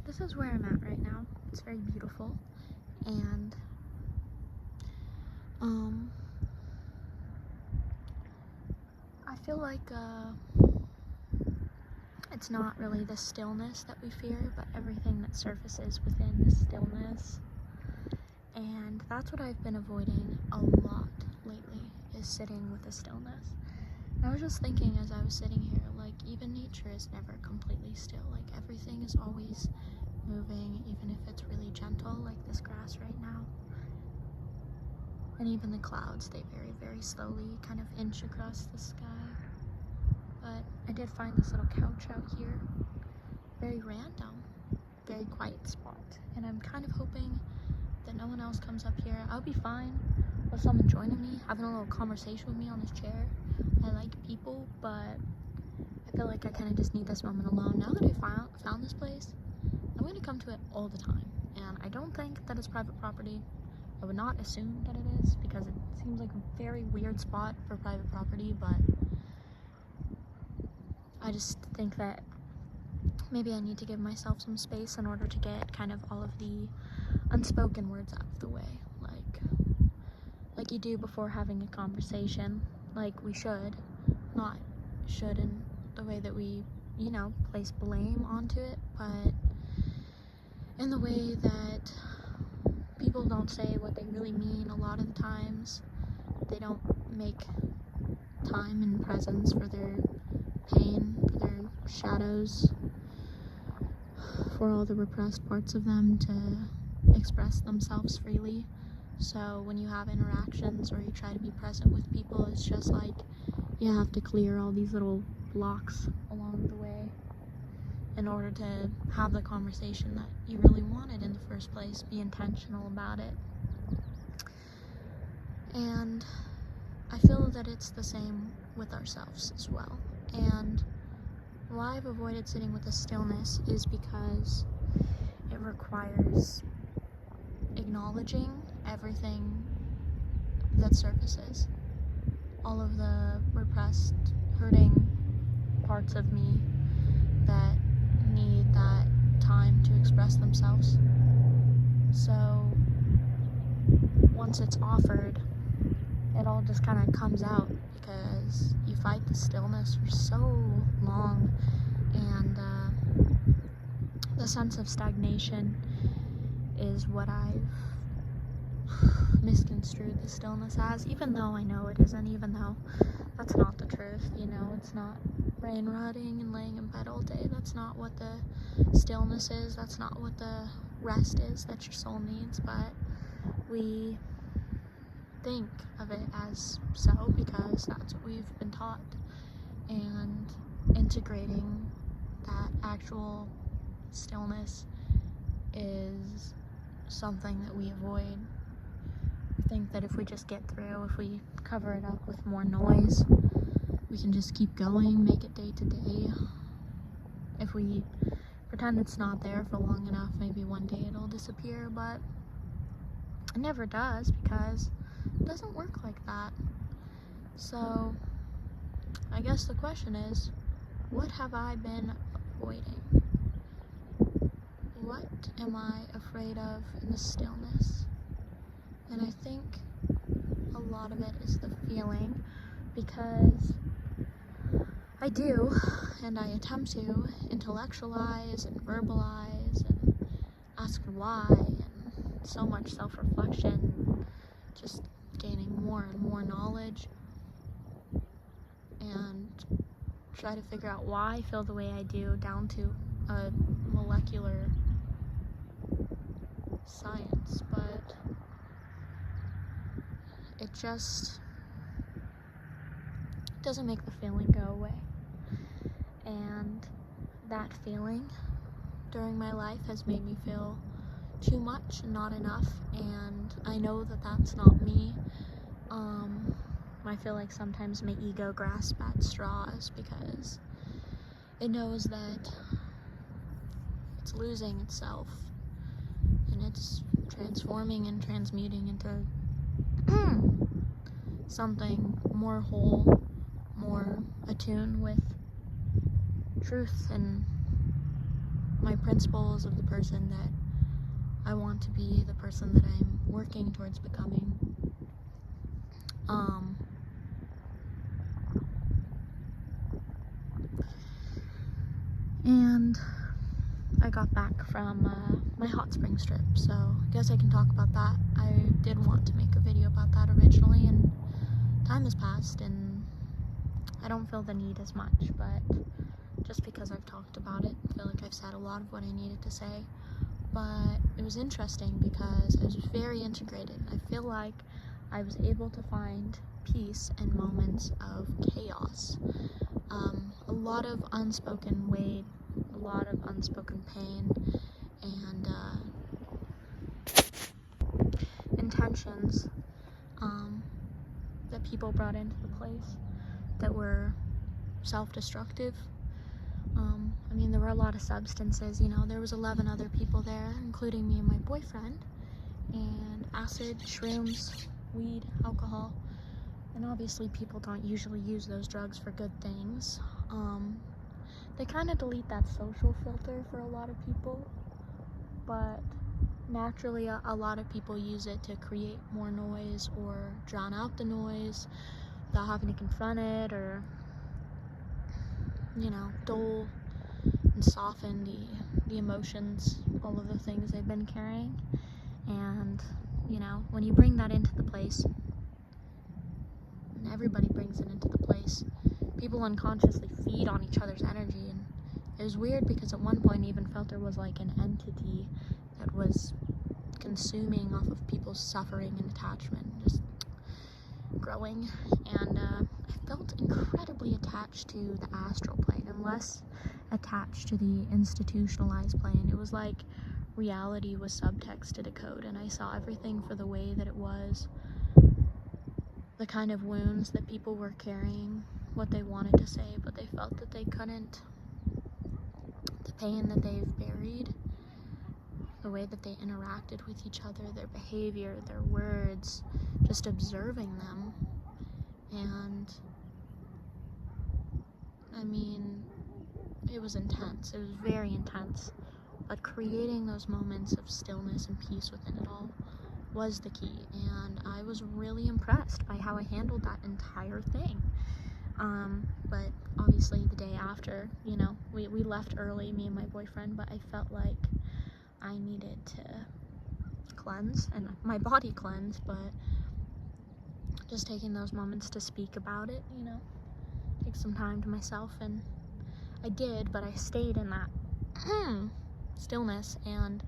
this is where I'm at right now. It's very beautiful, and I feel like it's not really the stillness that we fear, but everything that surfaces within the stillness. And that's what I've been avoiding a lot lately, is sitting with the stillness. And I was just thinking as I was sitting here, like, even nature is never completely still. Like, everything is always moving, even if it's really gentle, like this grass right now. And even the clouds, they very, very slowly kind of inch across the sky. But I did find this little couch out here, very random, very quiet spot. And I'm kind of hoping that no one else comes up here. I'll be fine with someone joining me, having a little conversation with me on this chair. I like people, but I feel like I kind of just need this moment alone. Now that I found this place, I'm going to come to it all the time. And I don't think that it's private property. I would not assume that it is, because it seems like a very weird spot for private property, but I just think that maybe I need to give myself some space in order to get kind of all of the unspoken words out of the way, like you do before having a conversation, like we should, not should in the way that we, place blame onto it, but in the way that people don't say what they really mean a lot of the times. They don't make time and presence for their pain, for their shadows, for all the repressed parts of them to express themselves freely. So when you have interactions or you try to be present with people, it's just like you have to clear all these little blocks along the way in order to have the conversation that you really wanted in the first place. Be intentional about it. And I feel that it's the same with ourselves as well. And why I've avoided sitting with the stillness is because it requires acknowledging everything that surfaces. All of the repressed, hurting parts of me that need that time to express themselves. So once it's offered, it all just kind of comes out, because you fight the stillness for so long, and the sense of stagnation is what I've misconstrued the stillness as, even though I know it isn't, even though that's not the truth. It's not brain rotting and laying in bed all day. That's not what the stillness is. That's not what the rest is that your soul needs. But we think of it as so because that's what we've been taught. And integrating that actual stillness is something that we avoid. We think that if we just get through, if we cover it up with more noise, we can just keep going, make it day to day. If we pretend it's not there for long enough, maybe one day it'll disappear, but it never does, because it doesn't work like that. So I guess the question is, what have I been avoiding? What am I afraid of in the stillness? And I think a lot of it is the feeling, because I do, and I attempt to intellectualize and verbalize and ask why, and so much self-reflection, just gaining more and more knowledge, and try to figure out why I feel the way I do, down to a molecular science, but it just doesn't make the feeling go away. And that feeling during my life has made me feel too much and not enough, and I know that that's not me. I feel like sometimes my ego grasps at straws because it knows that it's losing itself, and it's transforming and transmuting into something more whole, more attuned with truth and my principles, of the person that I want to be, the person that I'm working towards becoming. And I got back from my hot springs trip, so I guess I can talk about that. I did want to make a video about that originally, and time has passed, and I don't feel the need as much, but just because I've talked about it, I feel like I've said a lot of what I needed to say. But it was interesting because I was very integrated. I feel like I was able to find peace in moments of chaos. A lot of unspoken weight, a lot of unspoken pain, and intentions that people brought into the place that were self-destructive. I mean, there were a lot of substances, you know, there was 11 other people there, including me and my boyfriend, and acid, shrooms, weed, alcohol, and obviously people don't usually use those drugs for good things. They kind of delete that social filter for a lot of people, but naturally a lot of people use it to create more noise or drown out the noise without having to confront it, or, you know, dull and soften the emotions, all of the things they've been carrying. And, you know, when you bring that into the place, and everybody brings it into the place, people unconsciously feed on each other's energy. And it was weird because at one point I even felt there was like an entity that was consuming off of people's suffering and attachment, just growing. And I felt incredibly attached to the astral plane and less attached to the institutionalized plane. It was like reality was subtext to decode, and I saw everything for the way that it was, the kind of wounds that people were carrying, what they wanted to say but they felt that they couldn't, the pain that they've buried, the way that they interacted with each other, their behavior, their words, just observing them. And I mean, it was intense. It was very intense. But creating those moments of stillness and peace within it all was the key. And I was really impressed by how I handled that entire thing. But obviously the day after, you know, we left early, me and my boyfriend, but I felt like I needed to cleanse, and my body cleanse, but just taking those moments to speak about it, you know, take some time to myself. And I did, but I stayed in that stillness, and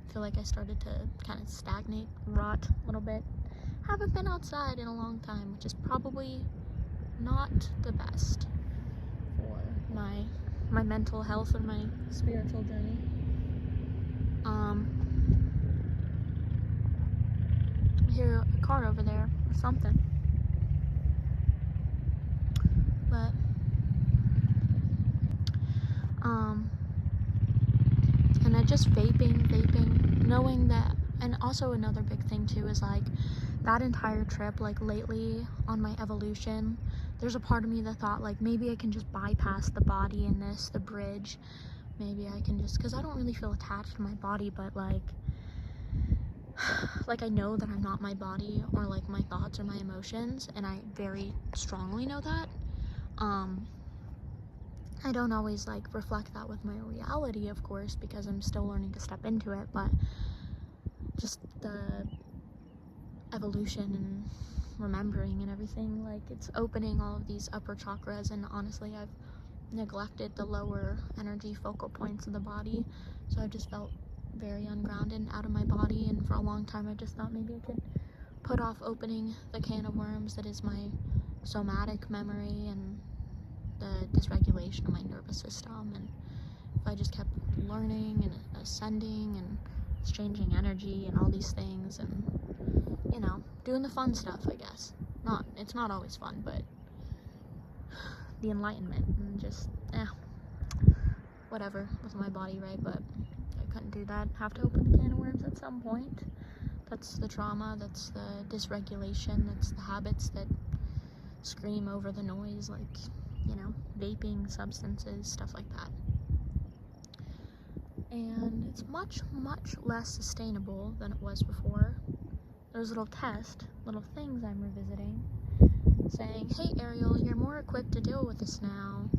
I feel like I started to kind of stagnate, rot a little bit. Haven't been outside in a long time, which is probably not the best for my mental health and my spiritual journey. I hear a car over there or something, but and I just vaping, knowing that. And also another big thing too is like that entire trip, like lately on my evolution, there's a part of me that thought like maybe I can just bypass the body in this, the bridge. Maybe I can just, because I don't really feel attached to my body, but like I know that I'm not my body or like my thoughts or my emotions, and I very strongly know that. I don't always like reflect that with my reality, of course, because I'm still learning to step into it, but just the evolution and remembering and everything, like it's opening all of these upper chakras, and honestly I've neglected the lower energy focal points of the body, so I just felt very ungrounded and out of my body. And for a long time I just thought maybe I could put off opening the can of worms that is my somatic memory and the dysregulation of my nervous system. And if I just kept learning and ascending and exchanging energy and all these things, and you know, doing the fun stuff, I guess. It's not always fun, but the enlightenment and just whatever with my body, right? But I couldn't do that. Have to open the can of worms at some point. That's the trauma, that's the dysregulation, that's the habits that scream over the noise, like, you know, vaping, substances, stuff like that. and it's much, much less sustainable than it was before. There's little things I'm revisiting, saying, hey Ariel, you're more equipped to deal with this now,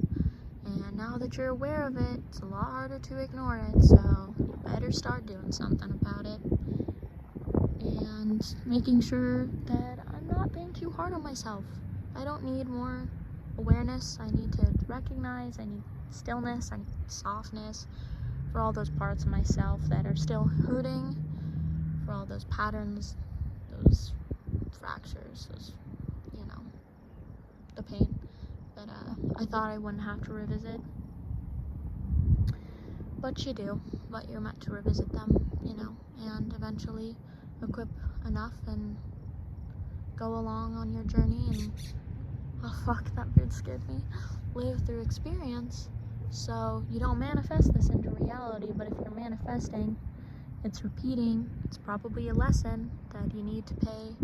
and now that you're aware of it, it's a lot harder to ignore it, so you better start doing something about it. And making sure that I'm not being too hard on myself. I don't need more awareness. I need to recognize, I need stillness, I need softness for all those parts of myself that are still hurting, for all those patterns, those fractures, those, the pain that I thought I wouldn't have to revisit. But you do, but you're meant to revisit them, and eventually equip enough and go along on your journey and, oh fuck, that bird scared me, live through experience, so you don't manifest this into reality. But if you're manifesting, it's repeating, it's probably a lesson that you need to pay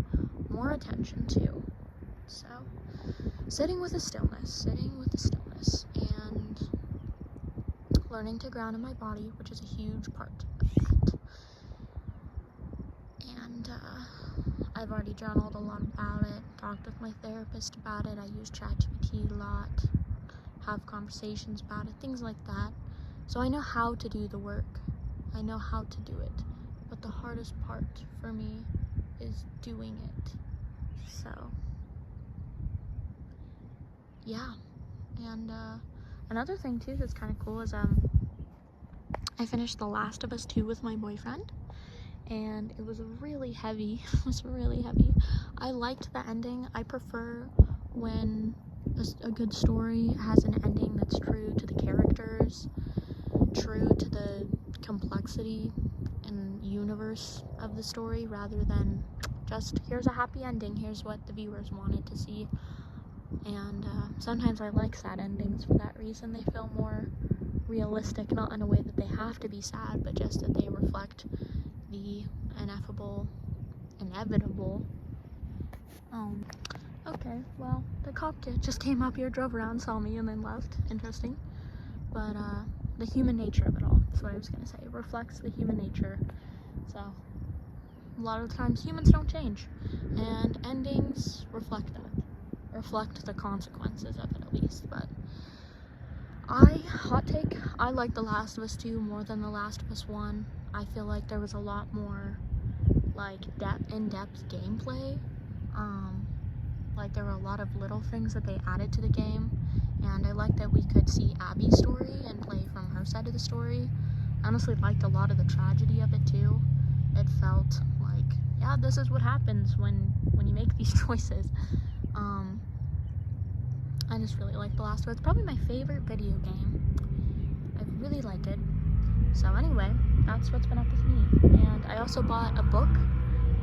more attention to. So sitting with the stillness, and learning to ground in my body, which is a huge part of that. And I've already journaled a lot about it, talked with my therapist about it. I use ChatGPT a lot, have conversations about it, things like that. So I know how to do the work. I know how to do it. But the hardest part for me is doing it. So, yeah. And another thing too that's kind of cool is I finished The Last of Us 2 with my boyfriend, and it was really heavy. I liked the ending. I prefer when a good story has an ending that's true to the characters, true to the complexity and universe of the story, rather than just, here's a happy ending, here's what the viewers wanted to see. And sometimes I like sad endings for that reason. They feel more realistic, not in a way that they have to be sad, but just that they reflect the inevitable. Okay, well, the cop just came up here, drove around, saw me, and then left. Interesting. But the human nature of it all is what I was gonna say. It reflects the human nature. So a lot of times humans don't change, and endings reflect that. Reflect the consequences of it, at least. But hot take, I like The Last of Us 2 more than The Last of Us 1. I feel like there was a lot more in-depth gameplay. Like there were a lot of little things that they added to the game, and I like that we could see Abby's story and play from her side of the story. I honestly liked a lot of the tragedy of it too. It felt like, yeah, this is what happens when you make these choices. I just really like The Last of Us. It's probably my favorite video game. I really like it. So anyway, that's what's been up with me. And I also bought a book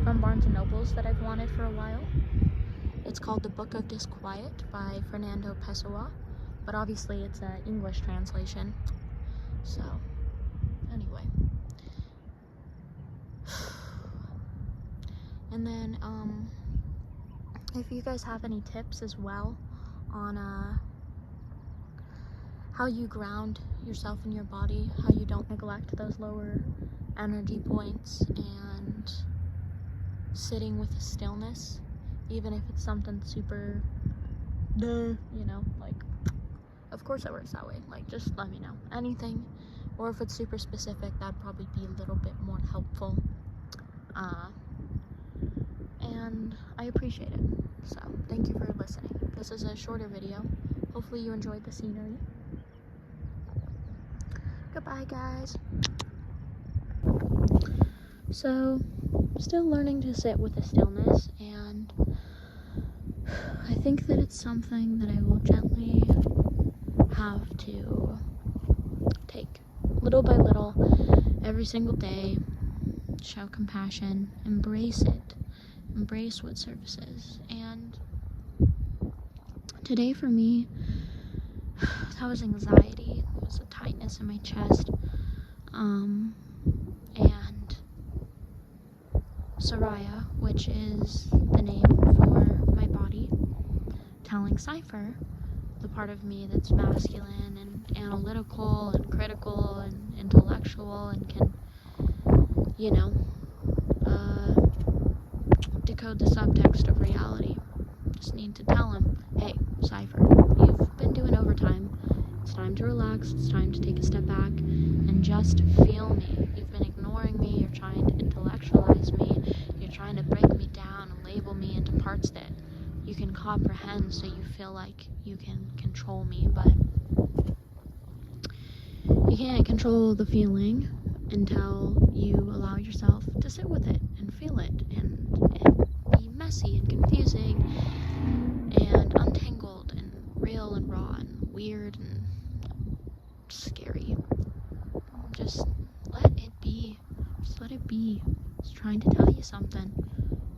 from Barnes & Nobles that I've wanted for a while. It's called The Book of Disquiet by Fernando Pessoa, but obviously it's an English translation. So anyway. And then if you guys have any tips as well on how you ground yourself in your body, how you don't neglect those lower energy points, and sitting with the stillness, even if it's something super like, of course it works that way, like, just let me know. Anything, or if it's super specific, that'd probably be a little bit more helpful. And I appreciate it. So thank you for listening. This is a shorter video. Hopefully you enjoyed the scenery. Goodbye, guys. So, still learning to sit with the stillness, and I think that it's something that I will gently have to take little by little every single day. Show compassion, embrace it, embrace what surfaces. And today for me, that was anxiety. It was a tightness in my chest, and Soraya, which is the name for my body, telling Cypher, the part of me that's masculine and analytical and critical and intellectual and can, you know, decode the subtext of reality. Just need to tell him, hey, Cypher, you've been doing overtime. It's time to relax. It's time to take a step back and just feel me. You've been ignoring me. You're trying to intellectualize me. You're trying to break me down and label me into parts that you can comprehend so you feel like you can control me, but you can't control the feeling until you allow yourself to sit with it and feel it and be messy and confusing and untangled and real and raw and weird and scary. Just let it be. Just let it be. It's trying to tell you something.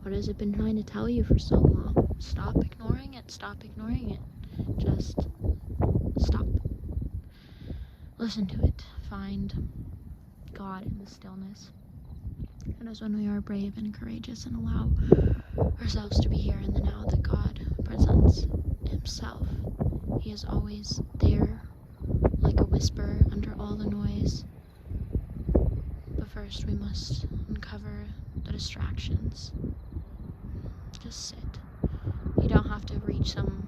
What has it been trying to tell you for so long? Stop ignoring it. Stop ignoring it. Just stop. Listen to it. Find God in the stillness. It is when we are brave and courageous and allow ourselves to be here in the now that God presents himself. He is always there, like a whisper under all the noise. But first we must uncover the distractions. Just sit. You don't have to reach some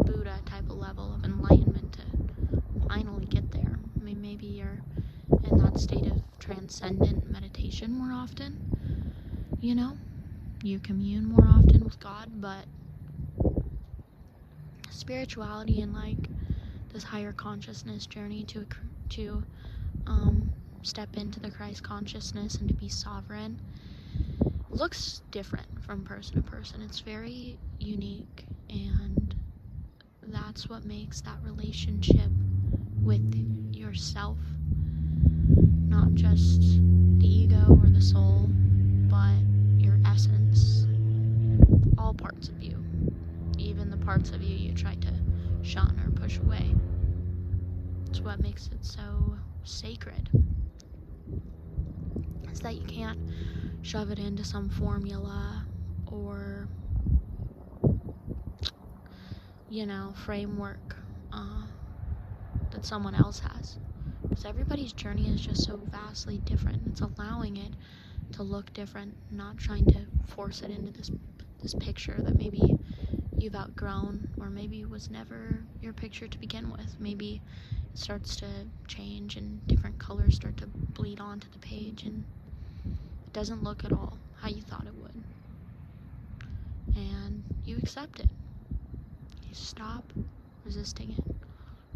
Buddha type of level of enlightenment to finally get there. I mean, maybe you're in that state of transcendent meditation more often, you know? You commune more often with God, but spirituality and like this higher consciousness journey to step into the Christ consciousness and to be sovereign looks different from person to person. It's very unique, and that's what makes that relationship with yourself, not just the ego or the soul, but your essence, all parts of you, even the parts of you you try to shun or push away. It's what makes it so sacred. It's that you can't shove it into some formula or, you know, framework that someone else has. Because everybody's journey is just so vastly different. It's allowing it to look different, not trying to force it into this picture that maybe you've outgrown, or maybe was never your picture to begin with. Maybe it starts to change and different colors start to bleed onto the page and it doesn't look at all how you thought it would. And you accept it. You stop resisting it.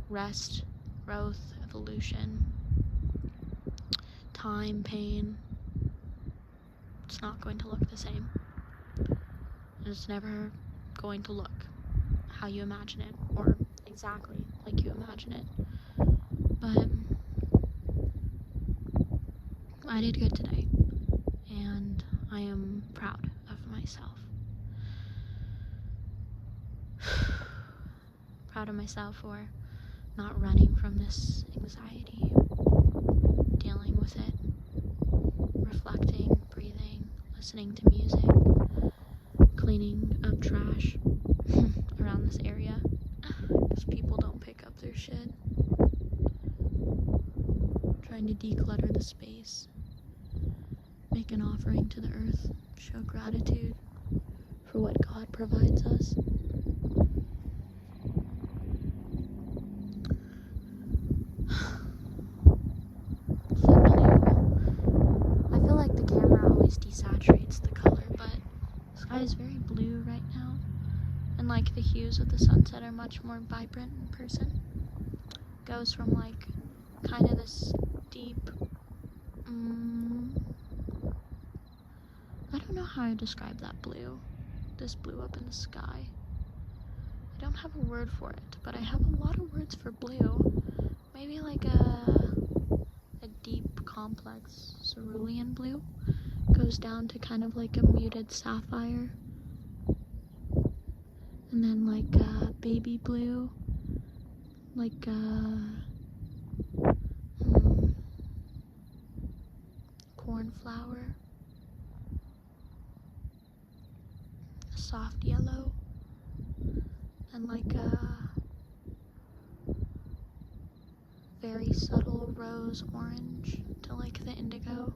Rest, growth, evolution, time, pain. It's not going to look the same. It's never going to look how you imagine it, or exactly like you imagine it. But I did good today, and I am proud of myself. Proud of myself for not running from this anxiety, dealing with it, reflecting, breathing, listening to music, cleaning up trash around this area, because people don't pick up their shit. Trying to declutter the space, make an offering to the earth, show gratitude for what God provides us. So blue. I feel like the camera always desaturates the color, but the sky is very blue right now, and like the hues of the sunset are much more vibrant in person. Goes from like kind of this deep, I don't know how to describe that blue, this blue up in the sky. I don't have a word for it, but I have a lot of words for blue. Maybe like a deep, complex cerulean blue. Goes down to kind of like a muted sapphire. And then like a baby blue. Like cornflower. A soft yellow. And like a very subtle rose orange to like the indigo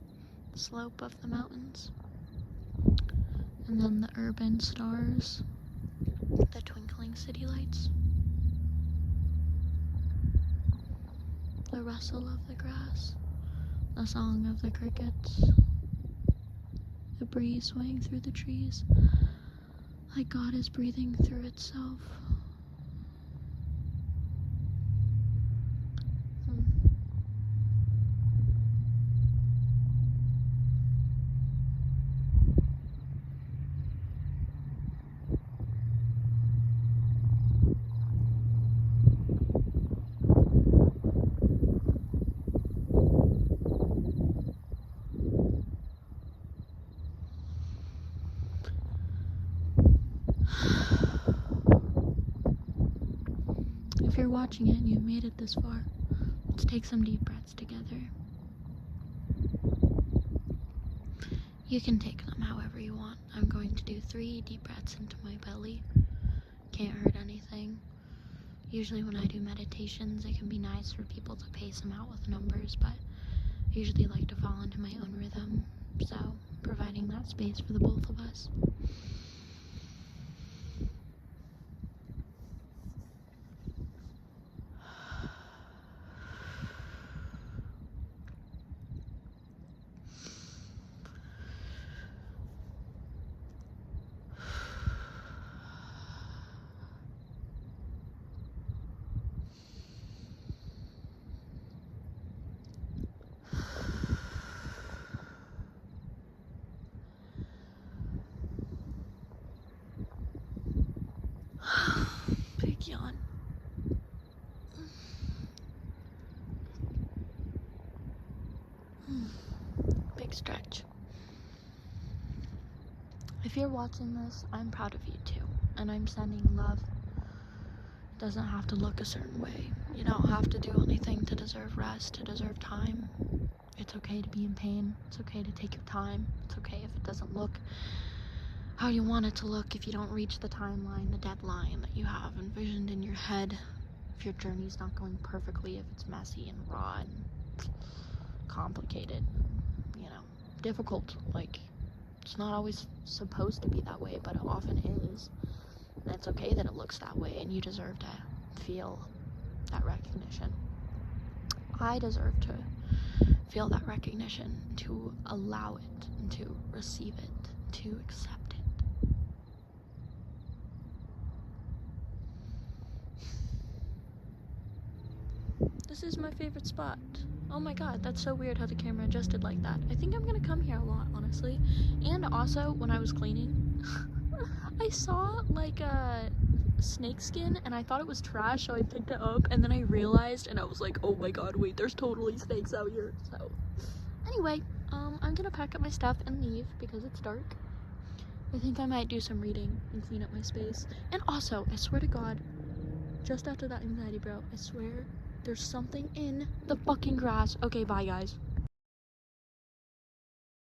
slope of the mountains. And then the urban stars, the twinkling city lights, the rustle of the grass, the song of the crickets, the breeze swaying through the trees, like God is breathing through itself. If you're watching it and you've made it this far, let's take some deep breaths together. You can take them however you want. I'm going to do 3 deep breaths into my belly. Can't hurt anything. Usually when I do meditations, it can be nice for people to pace them out with numbers, but I usually like to fall into my own rhythm, so providing that space for the both of us. Big yawn. Big stretch. If you're watching this, I'm proud of you too, and I'm sending love. It doesn't have to look a certain way. You don't have to do anything to deserve rest, to deserve time. It's okay to be in pain. It's okay to take your time. It's okay if it doesn't look how you want it to look, if you don't reach the timeline, the deadline that you have envisioned in your head, if your journey's not going perfectly, if it's messy and raw and complicated, difficult. Like, it's not always supposed to be that way, but it often is. And it's okay that it looks that way, and you deserve to feel that recognition. I deserve to feel that recognition, to allow it, and to receive it, to accept it. This is my favorite spot. Oh my god, that's so weird how the camera adjusted like that. I think I'm gonna come here a lot, honestly. And also, when I was cleaning, I saw like a snake skin and I thought it was trash, so I picked it up, and then I realized and I was like, oh my god, wait, there's totally snakes out here. So anyway, I'm gonna pack up my stuff and leave because it's dark. I think I might do some reading and clean up my space. And also, I swear to god, just after that anxiety, bro, I swear there's something in the fucking grass. Okay, bye guys.